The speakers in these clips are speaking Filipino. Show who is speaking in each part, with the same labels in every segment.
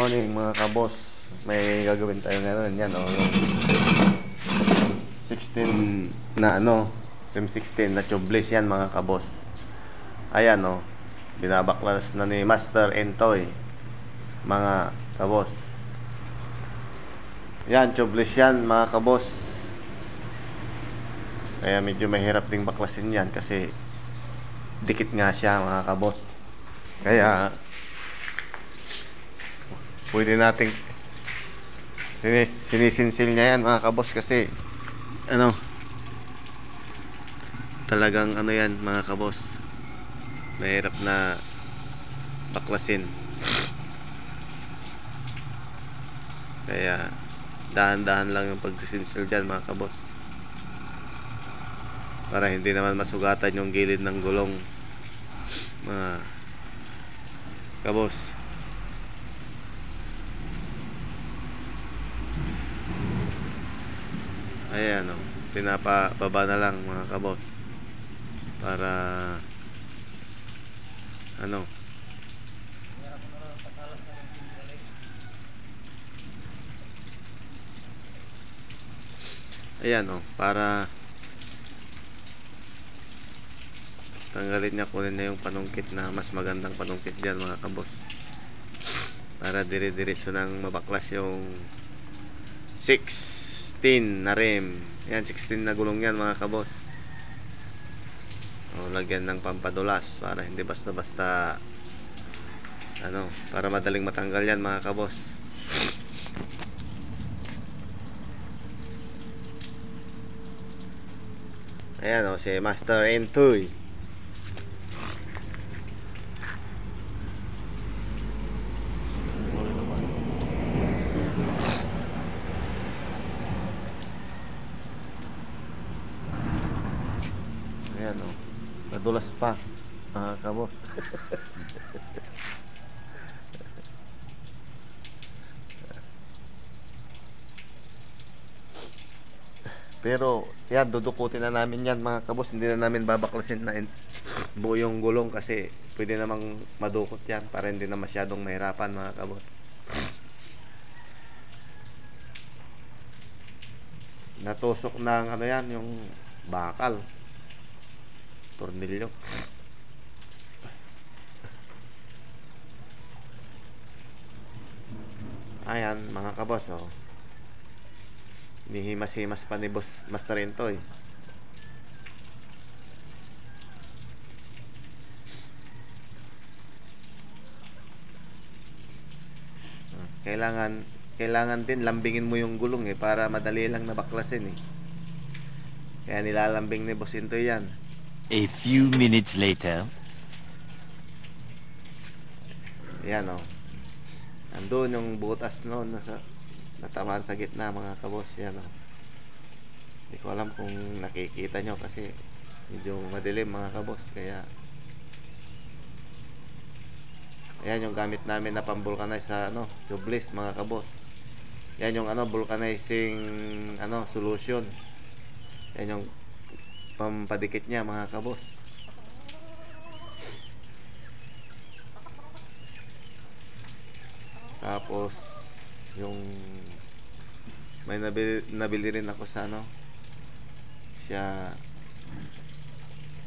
Speaker 1: morning mga kabos. May gagawin tayo ngayon. Yan o, yung 16 na ano, M16 na tubeless yan mga kabos. Ayan o, binabaklas na ni Master Entoy mga kabos. Yan, tubeless yan mga kabos. Kaya medyo mahirap ding baklasin yan kasi dikit nga siya mga kabos. Kaya pwede nating sinisinsil niya yan mga kabos kasi ano, talagang ano yan mga kabos, mahirap na baklasin. Kaya dahan-dahan lang yung pagsisinsil dyan mga kabos, para hindi naman masugatan yung gilid ng gulong mga kabos. Ayan o, pinapababa na lang mga kabos para ano, ayan o, para tanggalin niya, kunin na yung panungkit na mas magandang panungkit dyan mga kabos, para dire-diretso nang mabaklas yung 16 na rim. Yan, 16 na gulong yan mga kabos. O, lagyan ng pampadulas para hindi basta-basta ano, para madaling matanggal yan mga kabos. Ayan o, si Master Entoy. Ayan o, nadulas pa mga kabos. Pero yan, dudukutin na namin yan mga kabos. Hindi na namin babaklasin na buo yung gulong kasi pwede namang madukot yan para hindi na masyadong mahirapan mga kabos. Natusok ng ano yan, yung bakal, tornilyo. Ayan mga kabos oh, nihimas-himas pa ni Boss Master Entoy. Kailangan din lambingin mo yung gulong para madali lang nabaklasin Kaya nilalambing ni Boss Entoy yan.
Speaker 2: A few minutes later.
Speaker 1: Yan andun yung butas noon natamaan sa gitna mga kabos. Yan hindi ko alam kung nakikita nyo kasi medyo madilim mga kabos. Kaya ayan yung gamit namin na pambulkanize sa tubeless mga kabos. Yan yung vulcanizing solution. Yan yung pampadikit niya mga kabos. Tapos yung may nabili rin ako sa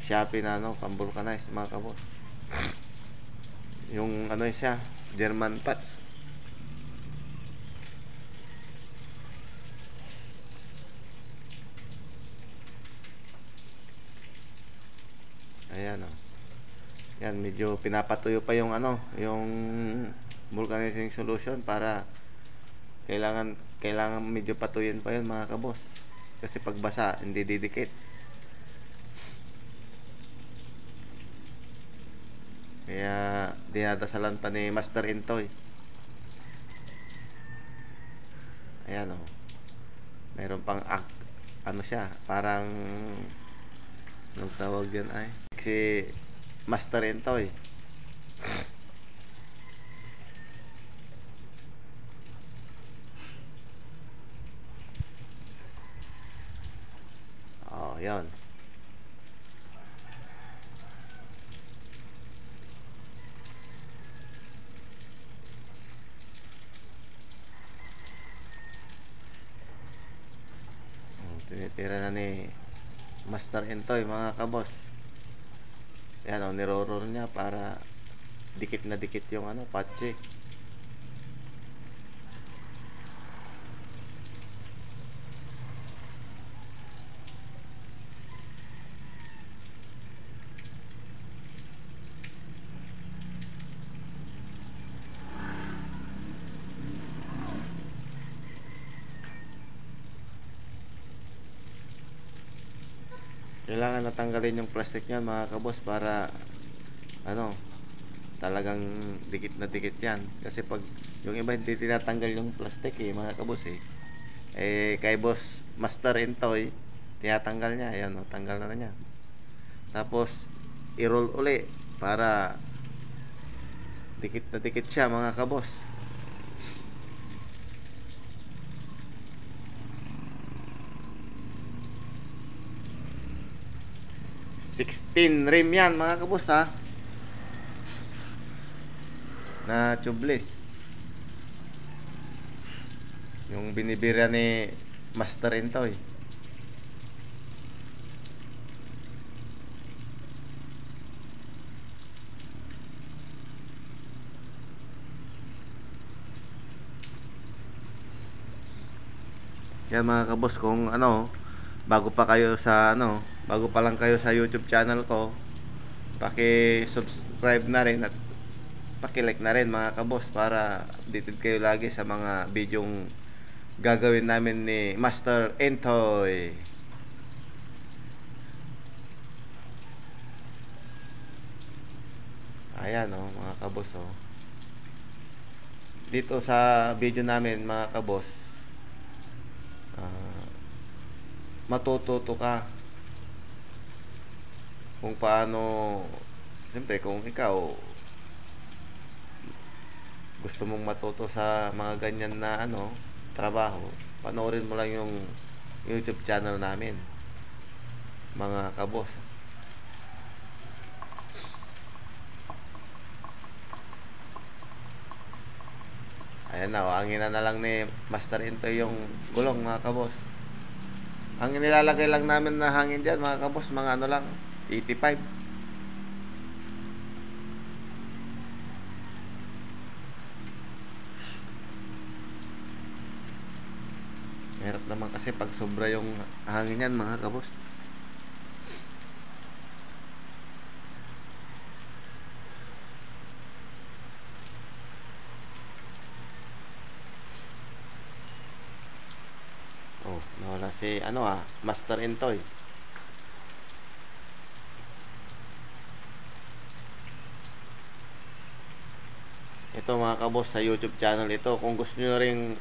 Speaker 1: Shopee na pambulkanize mga kabos. Yung siya, German parts. Ayan yan, medyo pinapatuyo pa yung yung vulcanizing solution para kailangan medyo patuyin pa yun mga kabos kasi pagbasa hindi didikit. Kaya dinadasalan pa ni Master Entoy. Ayan mayroon pang siya, parang anong tawag yan si Master Entoy. Yan. Tira na ni Master Entoy mga kaboss. Yan o, niroror niya para dikit na dikit yung ano, patche. Kailangan natanggalin yung plastic niyan mga kaboss para ano, talagang dikit na dikit yan. Kasi pag yung iba hindi tinatanggal yung plastic mga kaboss kay boss Master Entoy tinatanggal niya. Ayan o, tanggal na niya. Tapos i-roll uli para dikit na dikit siya mga kaboss. rim yan mga kabus ha, na tubeless yung binibira ni Master Entoy. Yan mga kabus, kung ano, bago pa lang kayo sa YouTube channel ko, paki-subscribe na rin at paki-like na rin mga kabos para updated kayo lagi sa mga bidyong gagawin namin ni Master Entoy. Ayan mga kabos dito sa video namin mga kabos, matututo ka kung paano. Siyempre kung ikaw gusto mong matuto sa mga ganyan na trabaho, panoorin mo lang yung YouTube channel namin mga kabos. Ayan na, hangin na lang ni Master Entoy yung gulong mga kabos. Ang nilalagay lang namin na hangin dyan mga kabos, mga lang 85. Meron naman kasi pag sobra yung hangin yan mga kabos. Oh, nawala si Master Entoy. Ito mga kabos, sa YouTube channel ito, kung gusto nyo ring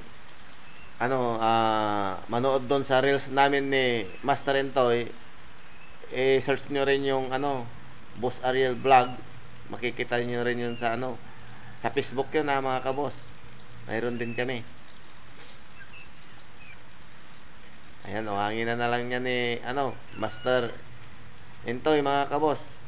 Speaker 1: manood doon sa reels namin ni Master Entoy, search nyo rin yung Boss Ariel Vlog. Makikita nyo rin yun sa sa Facebook yun mga kabos. Mayroon din kami. Ayan hangin na lang niya ni Master Entoy mga kabos.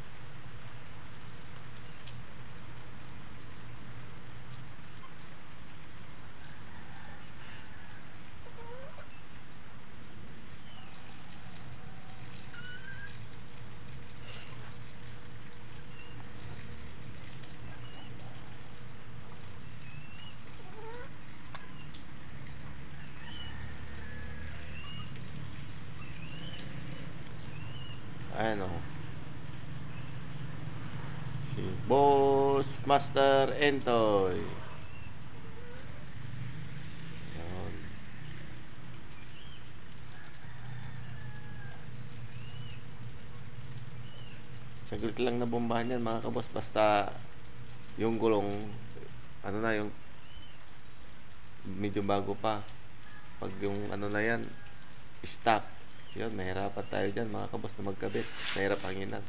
Speaker 1: Ayan si Boss Master Entoy. Ayan. Saglit lang na bombahan yan mga kabos, basta yung gulong yung medyo bago pa. Pag yung na yan stock, yun, mahirapan tayo dyan mga kabos na magkabit. Mahirap hanginan.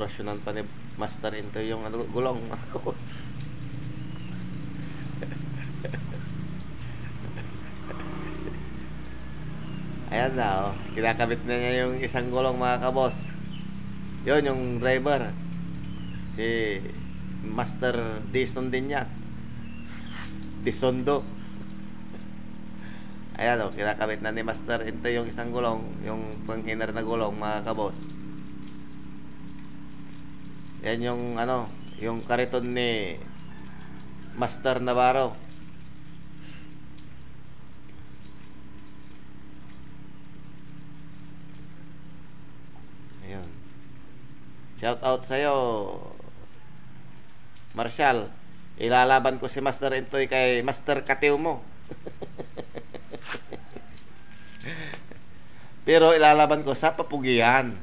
Speaker 1: operasyonan pa ni Master Into yung ano, gulong. Ayan na, oh. Kinakabit na niya yung isang gulong, mga kabos. Yun, yung driver. Si Master Dison din yan. Disondo. Ayan, oh. Kinakabit na ni Master Into yung isang gulong, yung pang-inner na gulong, mga kabos. Yan yung ano, yung kariton ni Master Navarro. Ayun. Shout out sa'yo, Marshall. Ilalaban ko si Master Intoy kay Master Katiw mo. Pero ilalaban ko sa papugian.